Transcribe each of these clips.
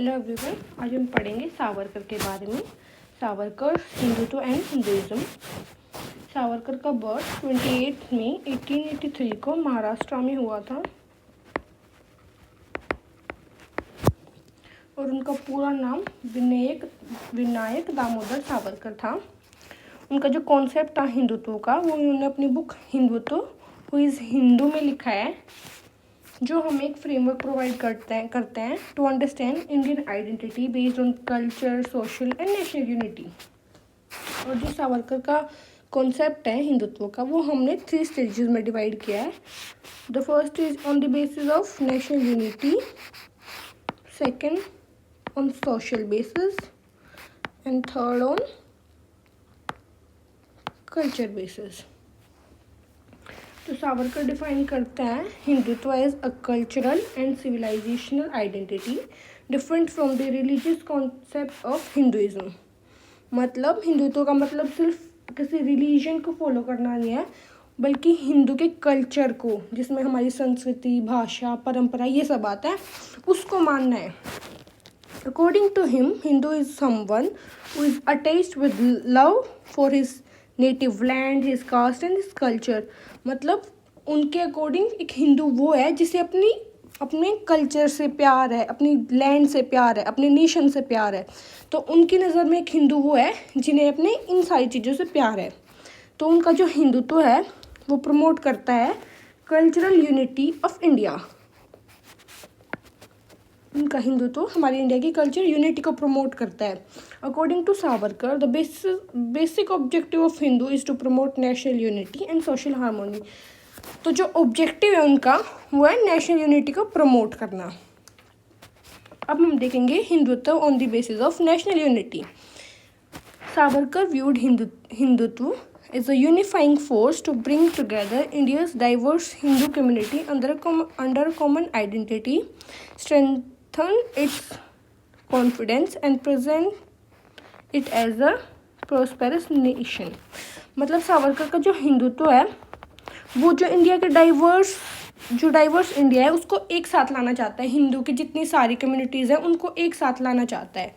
Hello everyone, आज हम पढ़ेंगे सावरकर के बारे में। Savarkar, Hindutva and Hinduism. सावरकर का बर्थ 28 मई 1883 को महाराष्ट्र में हुआ था और उनका पूरा नाम विनायक दामोदर सावरकर था। उनका जो कॉन्सेप्ट था हिंदुत्व का, वो उन्होंने अपनी book Hindutva who is Hindu में लिखा है, जो हमें एक फ्रेमवर्क प्रोवाइड करते हैं to understand Indian identity based on culture, social and national unity. और जो सावरकर का कॉन्सेप्ट है हिंदुत्व का, वो हमने 3 स्टेजेस में डिवाइड किया है। The first is on the basis of national unity, second on social basis and third on culture basis. तो सावरकर डिफाइन करता है Hindutva as a cultural and civilisational identity different from the religious concept of Hinduism. मतलब हिंदुत्व का मतलब सिर्फ किसी religion को follow करना नहीं है, बल्कि हिंदू के कल्चर को, जिसमें हमारी संस्कृति, भाषा, परंपरा ये सब आता है, उसको मानना है। According to him, Hindu is someone who is attached with love for his native land, his caste and his culture. मतलब उनके अकॉर्डिंग एक हिंदू वो है जिसे अपने कल्चर से प्यार है, अपनी लैंड से प्यार है, अपने नेशन से प्यार है। तो उनकी नज़र में एक हिंदू वो है जिन्हें अपने इन सारी चीज़ों से प्यार है। तो उनका जो हिंदुत्व है वो प्रमोट करता है कल्चरल यूनिटी ऑफ इंडिया। उनका हिंदुत्व हमारे इंडिया की कल्चर यूनिटी को प्रमोट करता है। According to Savarkar, the basic objective of Hindu is to promote national unity and social harmony. तो जो ऑब्जेक्टिव है उनका, वो है नेशनल यूनिटी को प्रमोट करना। अब हम देखेंगे Hindutva on the basis of national unity. Savarkar viewed Hindutva as a unifying force to bring together India's diverse Hindu community under a common identity, strengthen its confidence and present it as a prosperous nation। मतलब सावरकर का जो हिंदुत्व है, वो जो India के diverse India है उसको एक साथ लाना चाहता है। हिंदू की जितनी सारी कम्युनिटीज़ हैं उनको एक साथ लाना चाहता है।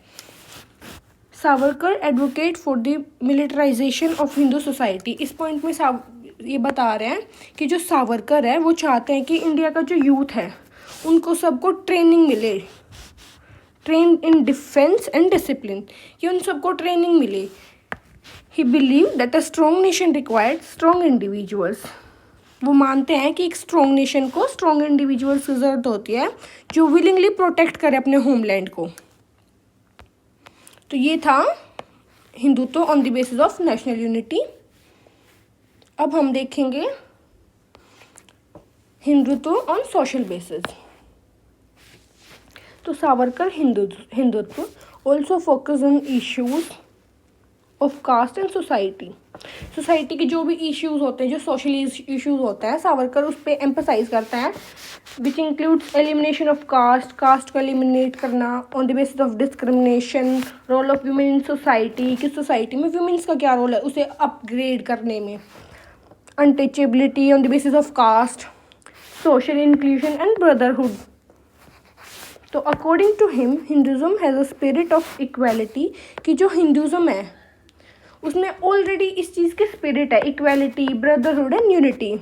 Savarkar advocate for the militarisation of Hindu society. इस पॉइंट में ये बता रहे हैं कि जो सावरकर है वो चाहते हैं कि इंडिया का जो यूथ है उनको सबको ट्रेनिंग मिले, train in defence and discipline, कि उन सबको ट्रेनिंग मिले। ही believe that a strong nation required strong individuals. वो मानते हैं कि एक स्ट्रॉन्ग नेशन को स्ट्रॉन्ग इंडिविजुअल्स की ज़रूरत होती है जो विलिंगली प्रोटेक्ट करे अपने होमलैंड को। तो ये था Hindutva on the basis of national unity. अब हम देखेंगे हिंदुत्व ऑन सोशल बेसिस। तो Savarkar Hindutva also focus on issues of caste and society के जो भी इश्यूज होते हैं, जो सोशल इश्यूज होते हैं, सावरकर उस पर एम्फसाइज करता है, which includes elimination of caste को एलिमिनेट करना, on the basis of discrimination, role of women in society, कि सोसाइटी में वुमेन्स का क्या रोल है उसे अपग्रेड करने में, untouchability on the basis of caste, social inclusion and brotherhood. तो according to him, Hinduism has a spirit of equality, कि जो हिंदुज़म है उसमें ऑलरेडी इस चीज़ की स्पिरिट है, इक्वालिटी, ब्रदरहुड एंड यूनिटी।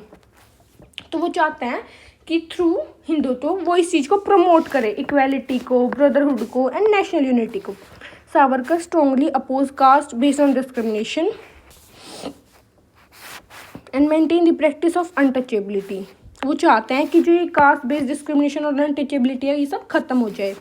तो वो चाहते हैं कि थ्रू हिंदुत्व वो इस चीज़ को प्रमोट करे, इक्वालिटी को, ब्रदरहुड को एंड नेशनल यूनिटी को। Savarkar strongly oppose caste based on discrimination and maintain the practice of untouchability. वो चाहते हैं कि जो ये कास्ट बेस्ड डिस्क्रिमिनेशन और अनटचेबिलिटी है, ये सब खत्म हो जाए।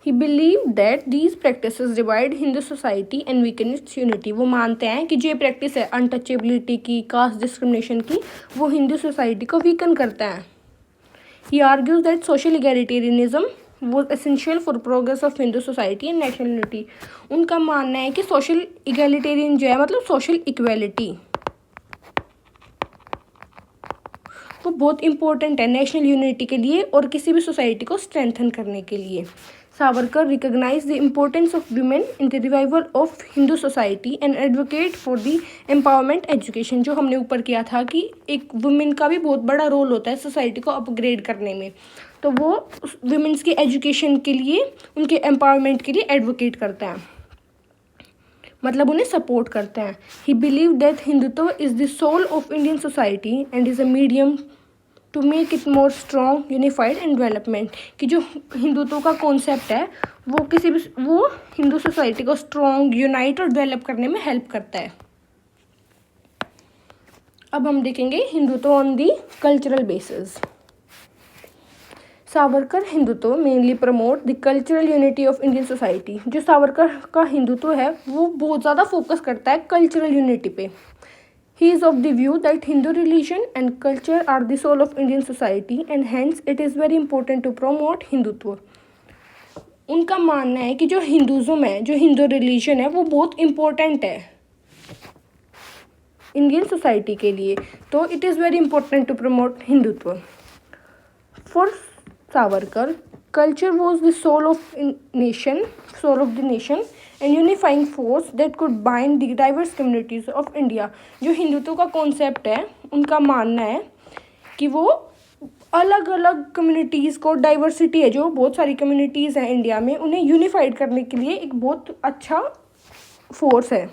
He believed that these practices divide Hindu society and weaken its unity। वो मानते हैं कि जो ये प्रैक्टिस है अनटचेबिलिटी की, कास्ट डिस्क्रिमिनेशन की, वो हिंदू सोसाइटी को वीकन करता है। He argues that social egalitarianism was essential for progress of Hindu society and national unity। उनका मानना है कि सोशल इगैलिटेरियन जो है, मतलब सोशल इक्वेलिटी, वो बहुत इंपॉर्टेंट है नेशनल यूनिटी के लिए और किसी भी सोसाइटी को स्ट्रेंथन करने के लिए। Savarkar recognise the importance of women in the revival of Hindu society and advocate for the empowerment education. जो हमने ऊपर किया था कि एक वुमेन का भी बहुत बड़ा रोल होता है सोसाइटी को अपग्रेड करने में, तो वो वुमेन्स की एजुकेशन के लिए, उनके एम्पावरमेंट के लिए एडवोकेट करता है, मतलब उन्हें सपोर्ट करते हैं। He believe that Hindutva is the soul of Indian society and is a medium to make it more strong unified and development. कि जो हिंदुत्व का कॉन्सेप्ट है वो हिंदू सोसाइटी को स्ट्रॉन्ग, यूनाइट और डेवलप करने में हेल्प करता है। अब हम देखेंगे Hindutva on the cultural basis. Savarkar Hindutva mainly promote the cultural unity of Indian society. जो सावरकर का हिंदुत्व है वो बहुत ज़्यादा फोकस करता है कल्चरल यूनिटी पे। He is of the view that Hindu religion and culture are the soul of Indian society and hence it is very important to promote Hindutva. उनका मानना है कि जो हिंदुज़म है, जो हिंदू रिलीजन है, वो बहुत इम्पोर्टेंट है इंडियन सोसाइटी के लिए, तो it is very important to promote Hindutva. For Savarkar, culture was the soul of the nation and unifying force that could bind the diverse communities of India। जो हिंदुत्व का कॉन्सेप्ट है, उनका मानना है कि वो अलग अलग कम्युनिटीज़ को, डाइवर्सिटी है जो बहुत सारी कम्युनिटीज़ हैं इंडिया में, उन्हें यूनिफाइड करने के लिए एक बहुत अच्छा फोर्स है।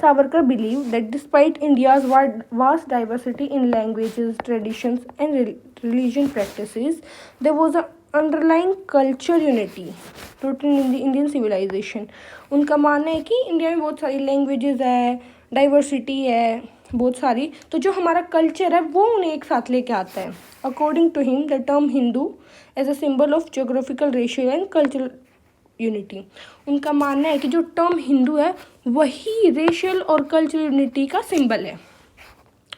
Savarkar believed that despite India's vast diversity in languages, traditions, and religion practices, there was an underlying culture unity rooted in the Indian civilization। उनका मानना है कि इंडिया में बहुत सारी लैंग्वेजेस है, डाइवर्सिटी है बहुत सारी, तो जो हमारा कल्चर है वो उन्हें एक साथ लेके आता है। According to him the term Hindu as a symbol of geographical, racial and cultural unity. उनका मानना है कि जो टर्म हिंदू है वही रेशियल और कल्चरल यूनिटी का सिंबल है।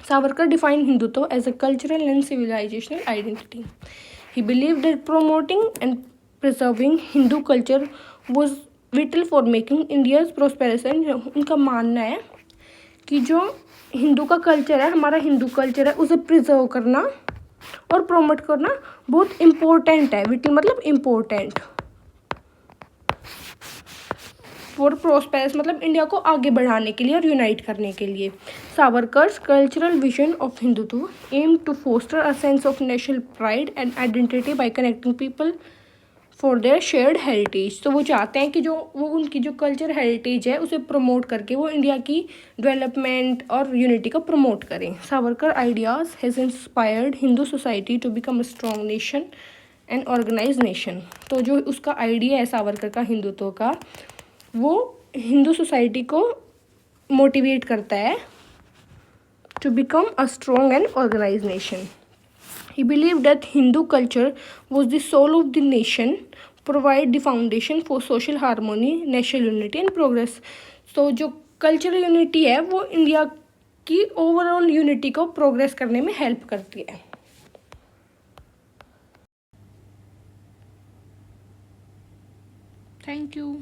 Savarkar define Hindutva as a cultural and civilisational identity. He believe that promoting and preserving Hindu culture was vital for making India's prosperity. उनका मानना है कि जो हिंदू का कल्चर है, हमारा हिंदू कल्चर है, उसे प्रिजर्व करना और प्रोमोट करना बहुत इम्पोर्टेंट है। विटल मतलब इम्पोर्टेंट, फॉर प्रोस्पेरस मतलब इंडिया को आगे बढ़ाने के लिए और यूनाइट करने के लिए। Savarkar's cultural vision of Hindutva aim to foster a sense of national pride and identity by connecting people for their shared heritage. तो वो चाहते हैं कि जो वो उनकी जो कल्चर हेरिटेज है उसे प्रमोट करके वो इंडिया की डेवलपमेंट और यूनिटी को प्रमोट करें। Savarkar ideas has inspired Hindu society to become a strong nation and organise nation. तो जो उसका आइडिया है सावरकर का हिंदुत्व का, वो हिंदू सोसाइटी को मोटिवेट करता है to become a strong and organise nation. He believe that Hindu culture was the soul of the nation, provide the foundation for social harmony, national unity and progress. तो जो कल्चरल यूनिटी है वो India की overall unity को progress करने में help करती है। Thank you.